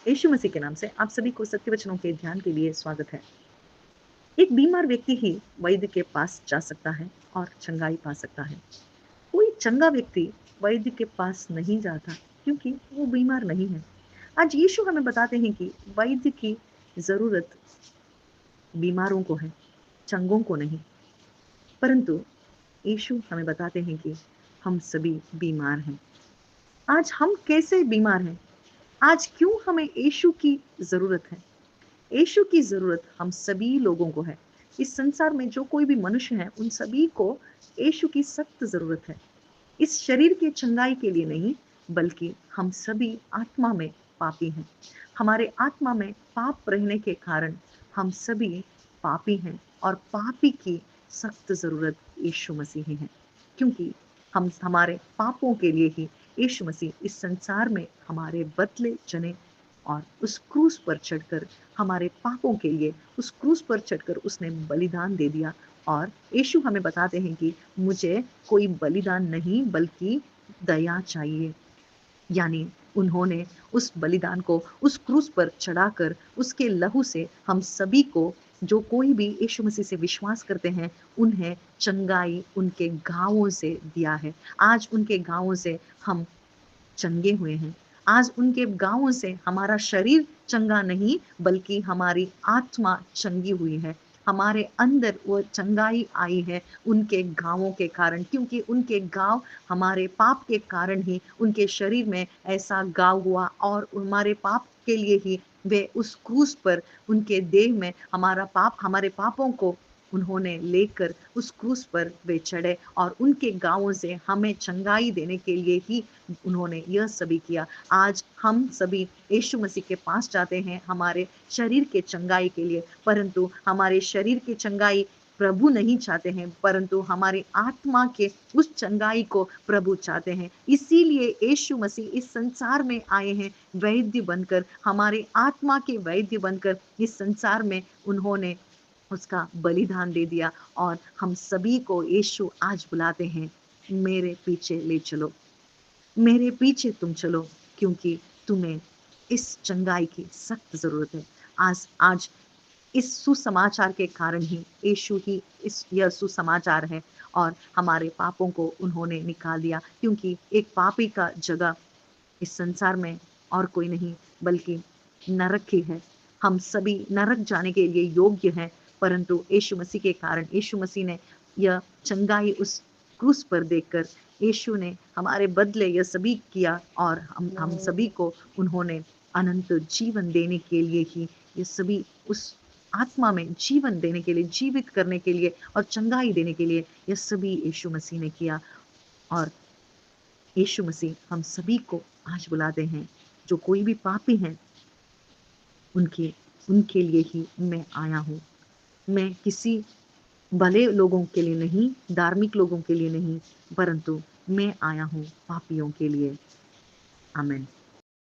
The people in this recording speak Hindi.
यीशु मसीह के नाम से आप सभी को सत्य वचनों के ध्यान के लिए स्वागत है। एक बीमार व्यक्ति ही वैद्य के पास जा सकता है और चंगाई पा सकता है। कोई चंगा व्यक्ति वैद्य के पास नहीं जाता क्योंकि वो बीमार नहीं है। आज यीशु हमें बताते हैं कि वैद्य की जरूरत बीमारों को है, चंगों को नहीं। परंतु यीशु हमें बताते हैं कि हम सभी बीमार हैं। आज हम कैसे बीमार हैं? आज क्यों हमें यीशु की जरूरत है? यीशु की ज़रूरत हम सभी लोगों को है। इस संसार में जो कोई भी मनुष्य है, उन सभी को यीशु की सख्त ज़रूरत है। इस शरीर की चंगाई के लिए नहीं, बल्कि हम सभी आत्मा में पापी हैं। हमारे आत्मा में पाप रहने के कारण हम सभी पापी हैं और पापी की सख्त ज़रूरत यीशु मसीह ही है। क्योंकि हम हमारे पापों के लिए ही यीशु मसीह इस संसार में हमारे बदले चने और उस क्रूस पर चढ़कर हमारे पापों के लिए उस क्रूस पर चढ़कर उसने बलिदान दे दिया। और यीशु हमें बताते हैं कि मुझे कोई बलिदान नहीं बल्कि दया चाहिए। यानी उन्होंने उस बलिदान को उस क्रूस पर चढ़ाकर उसके लहू से हम सभी को, जो कोई भी यीशु मसीह से विश्वास करते हैं, उन्हें चंगाई उनके घावों से दिया है। आज उनके घावों से हम चंगे हुए हैं। आज उनके गाँवों से हमारा शरीर चंगा नहीं, बल्कि हमारी आत्मा चंगी हुई है। हमारे अंदर वो चंगाई आई है उनके घावों के कारण, क्योंकि उनके घाव हमारे पाप के कारण ही उनके शरीर में ऐसा घाव हुआ और हमारे पाप के लिए ही वे उस क्रूस पर उनके देह में हमारे पापों को उन्होंने लेकर उस क्रूस पर वे चढ़े और उनके घावों से हमें चंगाई देने के लिए ही उन्होंने यह सभी किया। आज हम सभी यीशु मसीह के पास जाते हैं हमारे शरीर के चंगाई के लिए, परंतु हमारे शरीर की चंगाई प्रभु नहीं चाहते हैं, परंतु हमारी आत्मा के उस चंगाई को प्रभु चाहते हैं। इसीलिए यीशु मसीह इस संसार में आए हैं वैद्य बनकर, हमारे आत्मा के वैद्य बनकर इस संसार में उन्होंने उसका बलिदान दे दिया। और हम सभी को यीशु आज बुलाते हैं, मेरे पीछे ले चलो। मेरे पीछे तुम चलो, क्योंकि तुम्हें इस चंगाई की सख्त ज़रूरत है। आज आज इस सुसमाचार के कारण ही यीशु ही इस यह सुसमाचार है और हमारे पापों को उन्होंने निकाल दिया, क्योंकि एक पापी का जगह इस संसार में और कोई नहीं बल्कि नरक ही है। हम सभी नरक जाने के लिए योग्य हैं, परंतु यीशु मसीह के कारण यीशु मसीह ने यह चंगाई उस क्रूस पर देखकर यीशु ने हमारे बदले यह सभी किया और हम सभी को उन्होंने अनंत जीवन देने के लिए ही ये सभी उस आत्मा में जीवन देने के लिए, जीवित करने के लिए और चंगाई देने के लिए यह सभी यीशु मसीह ने किया। और यीशु मसीह हम सभी को आज बुलाते हैं, जो कोई भी पापी हैं, उनके उनके लिए ही मैं आया हूँ। मैं किसी भले लोगों के लिए नहीं, धार्मिक लोगों के लिए नहीं, परंतु मैं आया हूँ पापियों के लिए। आमीन।